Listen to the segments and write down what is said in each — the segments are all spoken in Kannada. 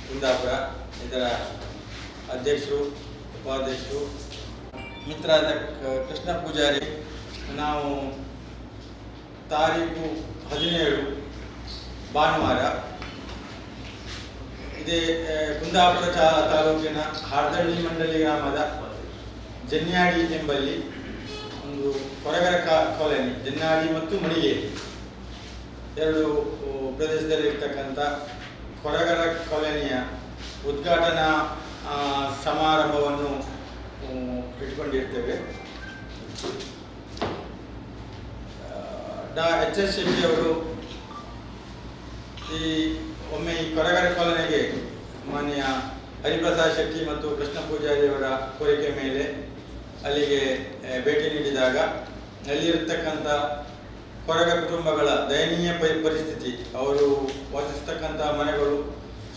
ಕುಂದಾಪುರ ಇದರ ಅಧ್ಯಕ್ಷರು, ಉಪಾಧ್ಯಕ್ಷರು, ಮಿತ್ರರಾದ ಕೃಷ್ಣ ಪೂಜಾರಿ. ನಾವು ತಾರೀಕು 17 ಭಾನುವಾರ ಇದೇ ಕುಂದಾಪುರ ತಾಲೂಕಿನ ಹಾರ್ದಳ್ಳಿ ಮಂಡಳಿ ಗ್ರಾಮದ ಜನ್ಯಾಡಿ ಎಂಬಲ್ಲಿ ಒಂದು ಕೊರಗರ ಕಾಲೋನಿ, ಜನ್ನಾಡಿ ಮತ್ತು ಮಣಿಗೇರಿ ಎರಡು ಪ್ರದೇಶದಲ್ಲಿ ಇರ್ತಕ್ಕಂಥ ಕೊರಗರ ಕಾಲೋನಿಯ ಉದ್ಘಾಟನಾ ಸಮಾರಂಭವನ್ನು ಇಟ್ಕೊಂಡಿರ್ತೇವೆ. ಎಚ್ ಎಸ್ ಶೆಟ್ಟಿ ಅವರು ಒಮ್ಮೆ ಈ ಕೊರಗರ ಕಾಲೋನಿಗೆ ಮಾನ್ಯ ಹರಿಪ್ರಸಾದ್ ಶೆಟ್ಟಿ ಮತ್ತು ಕೃಷ್ಣ ಪೂಜಾರಿಯವರ ಕೋರಿಕೆ ಮೇಲೆ ಅಲ್ಲಿಗೆ ಭೇಟಿ ನೀಡಿದಾಗ ಅಲ್ಲಿರತಕ್ಕಂಥ ಕೊರಗ ಕುಟುಂಬಗಳ ದಯನೀಯ ಪರಿಸ್ಥಿತಿ, ಅವರು ವಾಸಿಸ್ತಕ್ಕಂಥ ಮನೆಗಳು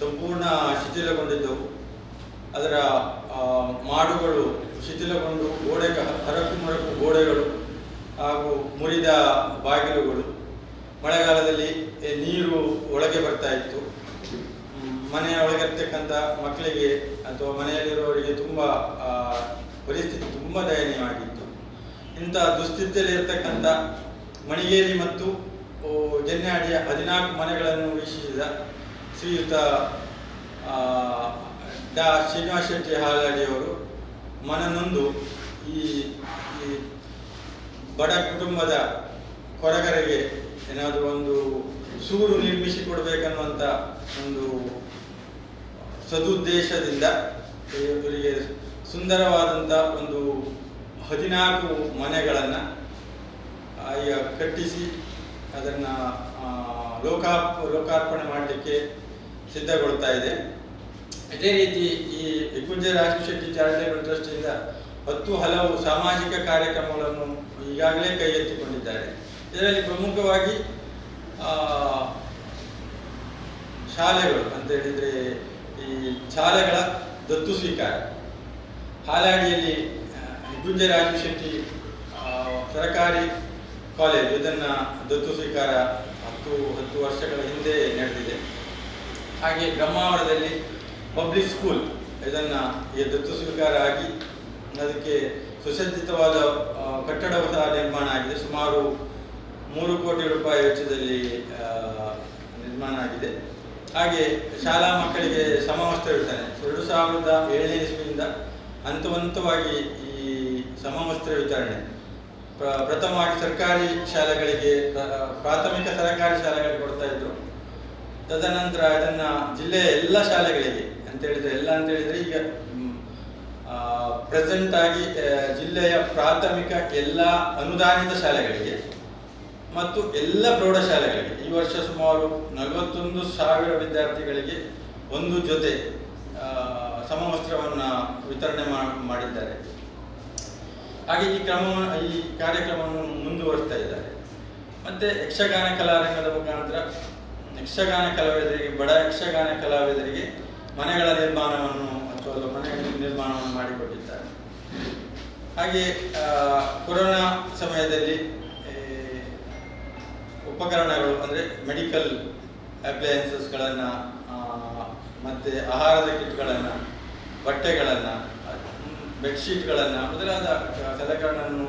ಸಂಪೂರ್ಣ ಶಿಥಿಲಗೊಂಡಿದ್ದವು. ಅದರ ಮಾಡುಗಳು ಶಿಥಿಲಗೊಂಡು ಹರಕು ಮರಕು ಗೋಡೆಗಳು ಹಾಗೂ ಮುರಿದ ಬಾಗಿಲುಗಳು, ಮಳೆಗಾಲದಲ್ಲಿ ನೀರು ಒಳಗೆ ಬರ್ತಾ ಇತ್ತು. ಮನೆಯ ಒಳಗಿರ್ತಕ್ಕಂಥ ಮಕ್ಕಳಿಗೆ ಅಥವಾ ಮನೆಯಲ್ಲಿರುವವರಿಗೆ ತುಂಬ ಪರಿಸ್ಥಿತಿ ತುಂಬ ದಯನೀಯವಾಗಿತ್ತು. ಇಂಥ ದುಸ್ಥಿತಿಯಲ್ಲಿ ಇರತಕ್ಕಂಥ ಮಣಿಗೇರಿ ಮತ್ತು ಜನ್ಯಾಡಿಯ 14 ಮನೆಗಳನ್ನು ವೀಕ್ಷಿಸಿದ ಶ್ರೀಯುತ ಡಾ ಶ್ರೀನಿವಾಸ ಶೆಟ್ಟಿ ಹಾಲಾಡಿಯವರು ಮನನೊಂದು ಈ ಬಡ ಕುಟುಂಬದ ಕೊರಗರಿಗೆ ಏನಾದರೂ ಒಂದು ಸೂರು ನಿರ್ಮಿಸಿಕೊಡ್ಬೇಕನ್ನುವಂಥ ಒಂದು ಸದುದ್ದೇಶದಿಂದ ಇವರಿಗೆ ಸುಂದರವಾದಂಥ ಒಂದು 14 ಮನೆಗಳನ್ನು ಈಗ ಕಟ್ಟಿಸಿ ಅದನ್ನು ಲೋಕಾರ್ಪಣೆ ಮಾಡಲಿಕ್ಕೆ ಸಿದ್ಧಗೊಳ್ತಾ ಇದೆ. ಇದೇ ರೀತಿ ಈ ಹೆಗ್ಗುಂಜೆ ರಾಜೀವ್ ಶೆಟ್ಟಿ ಚಾರಿಟೇಬಲ್ ಟ್ರಸ್ಟಿಂದ 10 ಹಲವು ಸಾಮಾಜಿಕ ಕಾರ್ಯಕ್ರಮಗಳನ್ನು ಈಗಾಗಲೇ ಕೈಗೆತ್ತಿಕೊಂಡಿದ್ದಾರೆ. ಇದರಲ್ಲಿ ಪ್ರಮುಖವಾಗಿ ಶಾಲೆಗಳು ಅಂತ ಹೇಳಿದರೆ ಈ ಶಾಲೆಗಳ ದತ್ತು ಸ್ವೀಕಾರ. ಹಾಲಾಡಿಯಲ್ಲಿ ಹೆಗ್ಗುಂಜೆ ರಾಜೀವ್ ಶೆಟ್ಟಿ ಸರ್ಕಾರಿ ಕಾಲೇಜು ಇದನ್ನು ದತ್ತು ಸ್ವೀಕಾರ 10 ವರ್ಷಗಳ ಹಿಂದೆ ನಡೆದಿದೆ. ಹಾಗೆ ಬ್ರಹ್ಮಾವರದಲ್ಲಿ ಪಬ್ಲಿಕ್ ಸ್ಕೂಲ್ ಇದನ್ನು ಈ ದತ್ತು ಸ್ವೀಕಾರ ಆಗಿ ಅದಕ್ಕೆ ಸುಸಜ್ಜಿತವಾದ ಕಟ್ಟಡವು ಸಹ ನಿರ್ಮಾಣ ಆಗಿದೆ. ಸುಮಾರು 3 ಕೋಟಿ ರೂಪಾಯಿ ವೆಚ್ಚದಲ್ಲಿ ನಿರ್ಮಾಣ ಆಗಿದೆ. ಹಾಗೆ ಶಾಲಾ ಮಕ್ಕಳಿಗೆ ಸಮವಸ್ತ್ರ ವಿತರಣೆ 2007ನೇ ಇಸ್ವಿಯಿಂದ ಹಂತವಾಗಿ ಈ ಸಮವಸ್ತ್ರ ವಿತರಣೆ ಪ್ರಥಮವಾಗಿ ಸರ್ಕಾರಿ ಶಾಲೆಗಳಿಗೆ, ಪ್ರಾಥಮಿಕ ಸರ್ಕಾರಿ ಶಾಲೆಗಳಿಗೆ ಕೊಡ್ತಾ ಇದ್ರು. ತದನಂತರ ಅದನ್ನು ಜಿಲ್ಲೆಯ ಎಲ್ಲ ಶಾಲೆಗಳಿಗೆ ಅಂತೇಳಿದರೆ ಈಗ ಪ್ರೆಸೆಂಟ್ ಆಗಿ ಜಿಲ್ಲೆಯ ಪ್ರಾಥಮಿಕ ಎಲ್ಲ ಅನುದಾನಿತ ಶಾಲೆಗಳಿಗೆ ಮತ್ತು ಎಲ್ಲ ಪ್ರೌಢಶಾಲೆಗಳಿಗೆ ಈ ವರ್ಷ ಸುಮಾರು 41,000 ವಿದ್ಯಾರ್ಥಿಗಳಿಗೆ ಒಂದು ಜೊತೆ ಸಮವಸ್ತ್ರವನ್ನು ವಿತರಣೆ ಮಾಡಿದ್ದಾರೆ. ಹಾಗೆ ಈ ಕಾರ್ಯಕ್ರಮವನ್ನು ಮುಂದುವರಿಸ್ತಾ ಇದ್ದಾರೆ. ಮತ್ತು ಯಕ್ಷಗಾನ ಕಲಾರಂಗದ ಮುಖಾಂತರ ಯಕ್ಷಗಾನ ಕಲಾವಿದರಿಗೆ, ಬಡ ಯಕ್ಷಗಾನ ಕಲಾವಿದರಿಗೆ ಮನೆಗಳ ನಿರ್ಮಾಣವನ್ನು ಅಥವಾ ಮನೆಗಳ ನಿರ್ಮಾಣವನ್ನು ಮಾಡಿಕೊಟ್ಟಿದ್ದಾರೆ. ಹಾಗೆ ಕೊರೋನಾ ಸಮಯದಲ್ಲಿ ಉಪಕರಣಗಳು ಅಂದರೆ ಮೆಡಿಕಲ್ ಅಪ್ಲಯನ್ಸಸ್ಗಳನ್ನು ಮತ್ತು ಆಹಾರದ ಕಿಟ್ಗಳನ್ನು, ಬಟ್ಟೆಗಳನ್ನು, ಬೆಡ್ಶೀಟ್ಗಳನ್ನು ಮೊದಲಾದ ಸಲಕರಣೆಗಳನ್ನು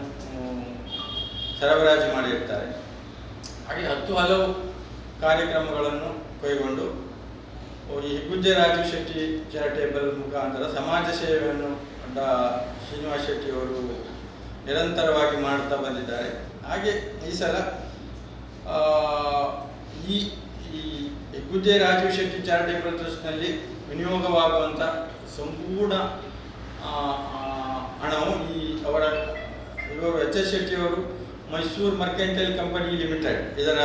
ಸರಬರಾಜು ಮಾಡಿರ್ತಾರೆ. ಹಾಗೆ 10 ಹಲವು ಕಾರ್ಯಕ್ರಮಗಳನ್ನು ಕೈಗೊಂಡು ಈ ಹೆಗ್ಗುಂಜೆ ರಾಜೀವ್ ಶೆಟ್ಟಿ ಚಾರಿಟೇಬಲ್ ಮುಖಾಂತರ ಸಮಾಜ ಸೇವೆಯನ್ನು ಶ್ರೀನಿವಾಸ ಶೆಟ್ಟಿಯವರು ನಿರಂತರವಾಗಿ ಮಾಡ್ತಾ ಬಂದಿದ್ದಾರೆ. ಹಾಗೆ ಈ ಸಲ ಈ ಹೆಗ್ಗುಂಜೆ ರಾಜೀವ್ ಶೆಟ್ಟಿ ಚಾರಿಟೇಬಲ್ ಟ್ರಸ್ಟ್ನಲ್ಲಿ ವಿನಿಯೋಗವಾಗುವಂಥ ಸಂಪೂರ್ಣ ಹಣವು ಇವರು ಎಚ್ ಎಸ್ ಶೆಟ್ಟಿಯವರು ಮೈಸೂರು ಮರ್ಕೆಂಟೈಲ್ ಕಂಪನಿ ಲಿಮಿಟೆಡ್ ಇದರ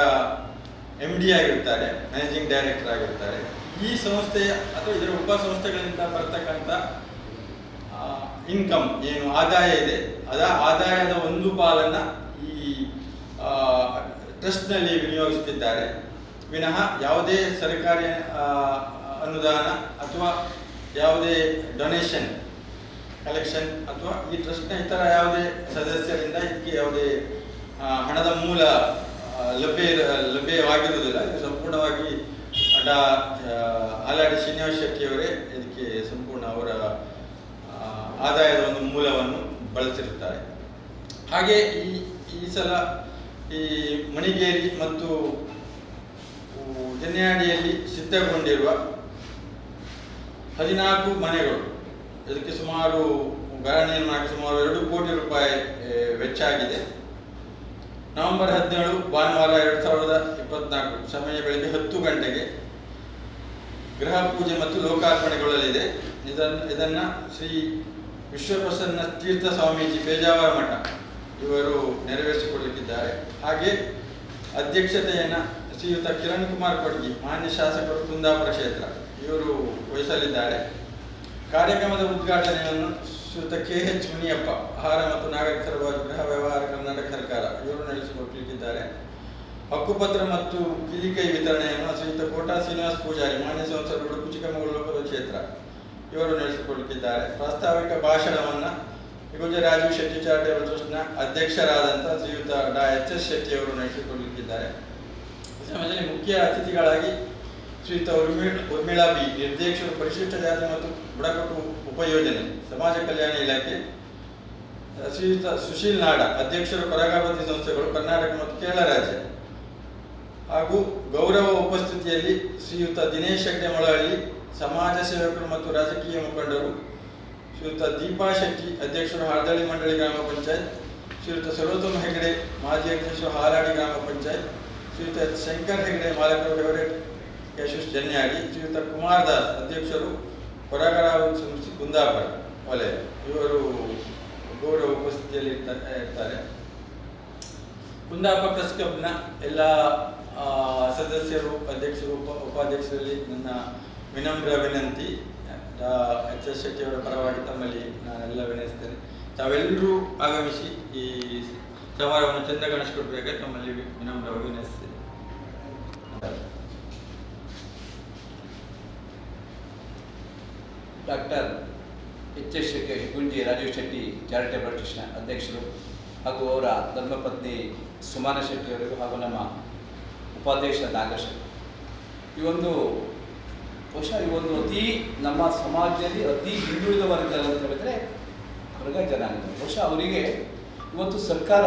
MD ಆಗಿರ್ತಾರೆ, ಮ್ಯಾನೇಜಿಂಗ್ ಡೈರೆಕ್ಟರ್ ಆಗಿರ್ತಾರೆ. ಈ ಸಂಸ್ಥೆಯ ಅಥವಾ ಇದರ ಉಪಸಂಸ್ಥೆಗಳಿಂದ ಬರ್ತಕ್ಕಂಥ ಇನ್ಕಮ್ ಏನು ಆದಾಯ ಇದೆ, ಆದಾಯದ ಒಂದು ಪಾಲನ್ನು ಈ ಟ್ರಸ್ಟ್ನಲ್ಲಿ ವಿನಿಯೋಗಿಸುತ್ತಿದ್ದಾರೆ. ವಿನಃ ಯಾವುದೇ ಸರ್ಕಾರಿ ಅನುದಾನ ಅಥವಾ ಯಾವುದೇ ಡೊನೇಷನ್ ಕಲೆಕ್ಷನ್ ಅಥವಾ ಈ ಟ್ರಸ್ಟ್ನ ಇತರ ಯಾವುದೇ ಸದಸ್ಯರಿಂದ ಇದಕ್ಕೆ ಯಾವುದೇ ಹಣದ ಮೂಲ ಲಭ್ಯವಾಗಿರುವುದಿಲ್ಲ. ಇದು ಸಂಪೂರ್ಣವಾಗಿ ಆಲಾಡಿ ಶ್ರೀನಿವಾಸ ಶೆಟ್ಟಿಯವರೇ ಇದಕ್ಕೆ ಸಂಪೂರ್ಣ ಅವರ ಆದಾಯದ ಒಂದು ಮೂಲವನ್ನು ಬಳಸಿರುತ್ತಾರೆ. ಹಾಗೆ ಈ ಸಲ ಈ ಮಣಿಗೇರಿ ಮತ್ತು ಜನ್ಯಾಡಿಯಲ್ಲಿ ಸಿದ್ಧಗೊಂಡಿರುವ 14 ಮನೆಗಳು, ಇದಕ್ಕೆ ಸುಮಾರು ಗಾರ ನಿರ್ಮಾಣಕ್ಕೆ ಸುಮಾರು 2 ಕೋಟಿ ರೂಪಾಯಿ ವೆಚ್ಚ ಆಗಿದೆ. ನವೆಂಬರ್ 17 ಭಾನುವಾರ 2024 ಸಮಯ ಬೆಳಗ್ಗೆ 10 ಗಂಟೆಗೆ ಗೃಹ ಪೂಜೆ ಮತ್ತು ಲೋಕಾರ್ಪಣೆಗೊಳ್ಳಲಿದೆ. ಇದನ್ನು ಶ್ರೀ ವಿಶ್ವಪ್ರಸನ್ನ ತೀರ್ಥ ಸ್ವಾಮೀಜಿ ಪೇಜಾವರ ಮಠ ಇವರು ನೆರವೇರಿಸಿಕೊಳ್ಳಲಿಕ್ಕಿದ್ದಾರೆ. ಹಾಗೆ ಅಧ್ಯಕ್ಷತೆಯನ್ನು ಶ್ರೀಯುತ ಕಿರಣ್ ಕುಮಾರ್ ಕೊಡ್ಗಿ, ಮಾನ್ಯ ಶಾಸಕರು, ಕುಂದಾಪುರ ಕ್ಷೇತ್ರ, ಇವರು ವಹಿಸಲಿದ್ದಾರೆ. ಕಾರ್ಯಕ್ರಮದ ಉದ್ಘಾಟನೆಯನ್ನು ಶ್ರೀಯುತ KH ಮುನಿಯಪ್ಪ, ಆಹಾರ ಮತ್ತು ನಾಗರಿಕ ಸರಬರಾಜು ಗೃಹ ವ್ಯವಹಾರ ಕರ್ನಾಟಕ ಸರ್ಕಾರ, ಇವರು ನಡೆಸಿಕೊಡಲಿಕ್ಕಿದ್ದಾರೆ. ಹಕ್ಕುಪತ್ರ ಮತ್ತು ಕಿಲಿಕೈ ವಿತರಣೆಯನ್ನು ಶ್ರೀಯುತ ಕೋಟಾ ಶ್ರೀನಿವಾಸ ಪೂಜಾರಿ, ಮಾನ್ಯ ಸಂಸದರು, ಉಡುಪಿ ಚಿಕ್ಕಮಗಳೂರು ಲೋಕಸಭಾ ಕ್ಷೇತ್ರ, ಇವರು ನಡೆಸಿಕೊಳ್ಳಲಿಕ್ಕಿದ್ದಾರೆ. ಪ್ರಾಸ್ತಾವಿಕ ಭಾಷಣವನ್ನು ಇಗುಂಜೆ ರಾಜೀವ್ ಶೆಟ್ಟಿ ಚಾರಿಟೇಬಲ್ ಟ್ರಸ್ಟ್ನ ಅಧ್ಯಕ್ಷರಾದಂಥ ಶ್ರೀಯುತ HS ಶೆಟ್ಟಿ ಅವರು ನಡೆಸಿಕೊಳ್ಳಲಿಕ್ಕಿದ್ದಾರೆ. ಈ ಸಮಯದಲ್ಲಿ ಮುಖ್ಯ ಅತಿಥಿಗಳಾಗಿ ಶ್ರೀಯುತ ಉರ್ಮಿಳಾ ಬಿ, ನಿರ್ದೇಶಕರು, ಪರಿಶಿಷ್ಟ ಜಾತಿ ಮತ್ತು ಬುಡಕಟ್ಟು ಉಪಯೋಜನೆ, ಸಮಾಜ ಕಲ್ಯಾಣ ಇಲಾಖೆ, ಶ್ರೀಯುತ ಸುಶೀಲ್ ನಾಡ, ಅಧ್ಯಕ್ಷರು, ಕೊರಗಾವತಿ ಸಂಸ್ಥೆಗಳು, ಕರ್ನಾಟಕ ಮತ್ತು ಕೇರಳ ರಾಜ್ಯ, ಹಾಗೂ ಗೌರವ ಉಪಸ್ಥಿತಿಯಲ್ಲಿ ಶ್ರೀಯುತ ದಿನೇಶ್ ಹೆಗ್ಡೆ ಮೊಳಹಳ್ಳಿ, ಸಮಾಜ ಸೇವಕರು ಮತ್ತು ರಾಜಕೀಯ ಮುಖಂಡರು, ಶ್ರೀಯುತ ದೀಪಾ ಶೆಟ್ಟಿ, ಅಧ್ಯಕ್ಷರು, ಹಾರ್ದಳ್ಳಿ ಮಂಡಳಿ ಗ್ರಾಮ ಪಂಚಾಯತ್, ಶ್ರೀಯುತ ಸರ್ವೋತ್ತಮ ಹೆಗಡೆ, ಮಾಜಿ ಅಧ್ಯಕ್ಷರು, ಹಾಲಾಡಿ ಗ್ರಾಮ ಪಂಚಾಯತ್, ಶ್ರೀಯುತ ಶಂಕರ್ ಹೆಗಡೆ, ಮಾಲಕರು, ಫೇವರೇಟ್ ಕ್ಯಾಶೂಸ್ ಜನ್ಯಾಡಿ, ಶ್ರೀಯುತ ಕುಮಾರ್ ದಾಸ್, ಅಧ್ಯಕ್ಷರು, ಕೊರಗರಾವತಿ ಸಂಸ್ಥೆ ಕುಂದಾಪುರ ವಲಯ, ಇವರು ಗೌರವ ಉಪಸ್ಥಿತಿಯಲ್ಲಿ ಇರ್ತಾರೆ. ಕುಂದಾಪುರ ಪ್ರೆಸ್ ಕ್ಲಬ್ನ ಎಲ್ಲ ಸದಸ್ಯರು, ಅಧ್ಯಕ್ಷರು, ಉಪಾಧ್ಯಕ್ಷರಲ್ಲಿ ನನ್ನ ವಿನಮ್ರ ವಿನಂತಿ, HS ಶೆಟ್ಟಿ ಅವರ ಪರವಾಗಿ ತಮ್ಮಲ್ಲಿ ನಾನೆಲ್ಲ ವಿನಯಿಸ್ತೇನೆ. ತಾವೆಲ್ಲರೂ ಆಗಮಿಸಿ ಈ ಸಮಾರಂಭವನ್ನು ಚಂದಗೊಳಿಸಿಕೊಡ್ಬೇಕಾಗಿ ತಮ್ಮಲ್ಲಿ ವಿನಮ್ರವಾಗಿ ವಿನಯಿಸ್ತೇನೆ. Doctor HS Shetty, Gunji Rajiv Shetty charitable ಟ್ರಸ್ಟ್ನ ಅಧ್ಯಕ್ಷರು, ಹಾಗೂ ಅವರ ಧರ್ಮಪತ್ನಿ ಸುಮಾನ ಶೆಟ್ಟಿ ಅವರಿಗೂ, ಹಾಗೂ ನಮ್ಮ ಉಪಾಧ್ಯಕ್ಷ ನಾಗೇಶ್, ಈ ಒಂದು ಬಹುಶಃ ಈ ಒಂದು ಅತಿ ನಮ್ಮ ಸಮಾಜದಲ್ಲಿ ಅತಿ ಹಿಂದುಳಿದ ವರ್ಗ ಅಂತ ಹೇಳಿದ್ರೆ ಕೊರಗ ಜನಾಂಗ. ಬಹುಶಃ ಅವರಿಗೆ ಇವತ್ತು ಸರ್ಕಾರ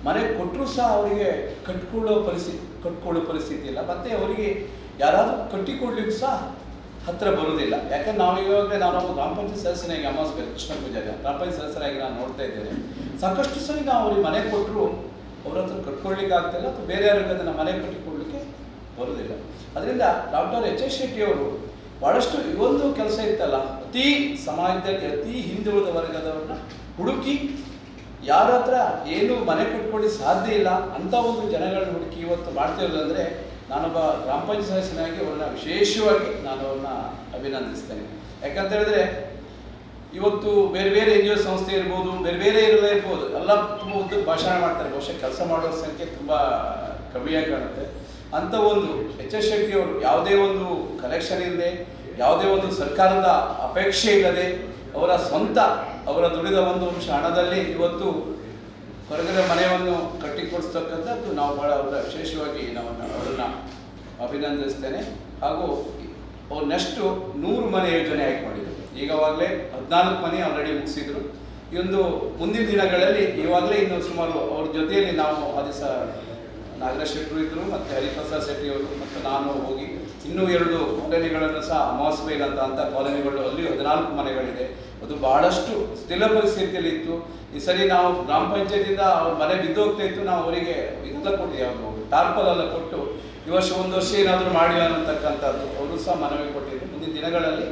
ಮನೆ ಕೊಟ್ಟರೂ ಸಹ ಅವರಿಗೆ ಕಟ್ಕೊಳ್ಳೋ ಪರಿಸ್ಥಿತಿ ಇಲ್ಲ, ಮತ್ತು ಅವರಿಗೆ ಯಾರಾದರೂ ಕಟ್ಟಿಕೊಡ್ಲಿಕ್ಕೂ ಸಹ ಹತ್ತಿರ ಬರೋದಿಲ್ಲ. ಯಾಕಂದ್ರೆ ನಾವು ಇವಾಗ ನಾವು ಗ್ರಾಮ ಪಂಚಾಯತ್ ಸದಸ್ಯನಾಗಿ ಅಮಾಸ್ಬೇಕು ಕೃಷ್ಣ ಪೂಜಾರಿ ಗ್ರಾಮ ಪಂಚಾಯತ್ ಸದಸ್ಯರಾಗಿ ನಾನು ನೋಡ್ತಾ ಇದ್ದೇನೆ. ಸಾಕಷ್ಟು ಸರಿ ನಾವು ಅವ್ರಿಗೆ ಮನೆ ಕೊಟ್ಟರು ಅವ್ರ ಹತ್ರ ಕಟ್ಕೊಳ್ಲಿಕ್ಕೆ ಆಗ್ತಾಯಿಲ್ಲ, ಅಥವಾ ಬೇರೆ ಯಾರಿಗೆ ಅದನ್ನು ಮನೆ ಕಟ್ಟಿಕೊಡ್ಲಿಕ್ಕೆ ಬರೋದಿಲ್ಲ. ಅದರಿಂದ ಡಾಕ್ಟರ್ HS ಶೆಟ್ಟಿ ಅವರು ಭಾಳಷ್ಟು ಈ ಒಂದು ಕೆಲಸ ಇತ್ತಲ್ಲ, ಅತಿ ಸಮಾಜದಲ್ಲಿ ಅತಿ ಹಿಂದುಳಿದ ವರ್ಗದವ್ರನ್ನ ಹುಡುಕಿ ಯಾರ ಹತ್ರ ಏನು ಮನೆ ಕಟ್ಕೊಳ್ಳಿ ಸಾಧ್ಯ ಇಲ್ಲ ಅಂಥ ಒಂದು ಜನಗಳನ್ನ ಹುಡುಕಿ ಇವತ್ತು ಮಾಡ್ತಿರೋದಂದರೆ, ನಾನೊಬ್ಬ ಗ್ರಾಮ ಪಂಚಾಯತ್ ಸದಸ್ಯನಾಗಿ ಅವ್ರನ್ನ ವಿಶೇಷವಾಗಿ ನಾನು ಅವ್ರನ್ನ ಅಭಿನಂದಿಸ್ತೇನೆ. ಯಾಕಂತ ಹೇಳಿದ್ರೆ ಇವತ್ತು ಬೇರೆ ಬೇರೆ NGO ಸಂಸ್ಥೆ ಇರ್ಬೋದು, ಬೇರೆ ಬೇರೆ ಇರ್ಬೋದು, ಎಲ್ಲ ತುಂಬ ಉದ್ದ ಭಾಷಣ ಮಾಡ್ತಾರೆ. ಬಹುಶಃ ಕೆಲಸ ಮಾಡೋರ ಸಂಖ್ಯೆ ತುಂಬ ಕಮ್ಮಿಯಾಗಿ ಕಾಣುತ್ತೆ. ಅಂಥ ಒಂದು HS ಶೆಟ್ಟಿ ಅವರು ಯಾವುದೇ ಒಂದು ಕಲೆಕ್ಷನ್ ಇಲ್ಲದೆ, ಯಾವುದೇ ಒಂದು ಸರ್ಕಾರದ ಅಪೇಕ್ಷೆ ಇಲ್ಲದೆ, ಅವರ ಸ್ವಂತ ಅವರ ದುಡಿದ ಒಂದು ಅಂಶ ಹಣದಲ್ಲಿ ಇವತ್ತು ಹೊರಗಡೆ ಮನೆಯನ್ನು ಕಟ್ಟಿಕೊಡಿಸ್ತಕ್ಕಂಥದ್ದು ನಾವು ಭಾಳ ಅವರ ವಿಶೇಷವಾಗಿ ಅವರನ್ನು ಅಭಿನಂದಿಸ್ತೇನೆ. ಹಾಗೂ ಅವ್ರು ನೆಕ್ಸ್ಟು 100 ಮನೆ ಯೋಜನೆ ಆಯ್ಕೆ ಮಾಡಿದರು. ಈಗವಾಗಲೇ 14 ಮನೆ ಆಲ್ರೆಡಿ ಮುಗಿಸಿದ್ರು. ಈ ಒಂದು ಮುಂದಿನ ದಿನಗಳಲ್ಲಿ ಇವಾಗಲೇ ಇನ್ನು ಸುಮಾರು ಅವ್ರ ಜೊತೆಯಲ್ಲಿ ನಾವು ಆ ದಿವಸ ನಾಗರಾಜ್ ಶೆಟ್ಟರು ಇದ್ದರು, ಮತ್ತು ಹರಿಪ್ರಸಾದ್ ಶೆಟ್ಟಿ ಅವರು ಮತ್ತು ನಾನು ಹೋಗಿ ಇನ್ನೂ 2 ಕಾಲೋನಿಗಳನ್ನು ಸಹ ಅಮಾಸ್ಬೈಲ್ ಅಂತ ಕಾಲೋನಿಗಳು, ಅಲ್ಲಿ 14 ಮನೆಗಳಿದೆ. ಅದು ಭಾಳಷ್ಟು ಸ್ಥಿರ ಪರಿಸ್ಥಿತಿಯಲ್ಲಿ ಇತ್ತು. ಈ ಸರಿ ನಾವು ಗ್ರಾಮ ಪಂಚಾಯತಿಂದ ಅವ್ರ ಮನೆ ಬಿದ್ದು ಹೋಗ್ತಾ ಇತ್ತು, ನಾವು ಅವರಿಗೆ ಇದೆಲ್ಲ ಕೊಟ್ಟು ಯಾವುದು ಟಾರ್ಪಲೆಲ್ಲ ಕೊಟ್ಟು ಈ ವರ್ಷ 1 ವರ್ಷ ಏನಾದರೂ ಮಾಡಿ ಅನ್ನತಕ್ಕಂಥದ್ದು ಅವರು ಸಹ ಮನವಿ ಕೊಟ್ಟಿದ್ದು. ಮುಂದಿನ ದಿನಗಳಲ್ಲಿ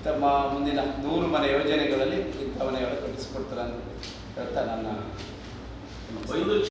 ತಮ್ಮ ಮುಂದಿನ 100 ಮನೆ ಯೋಜನೆಗಳಲ್ಲಿ ಇಂಥ ಮನೆಗಳು ಕಟ್ಟಿಸ್ಕೊಡ್ತಾರೆ ಅಂತ ಹೇಳ್ತಾ ನನ್ನ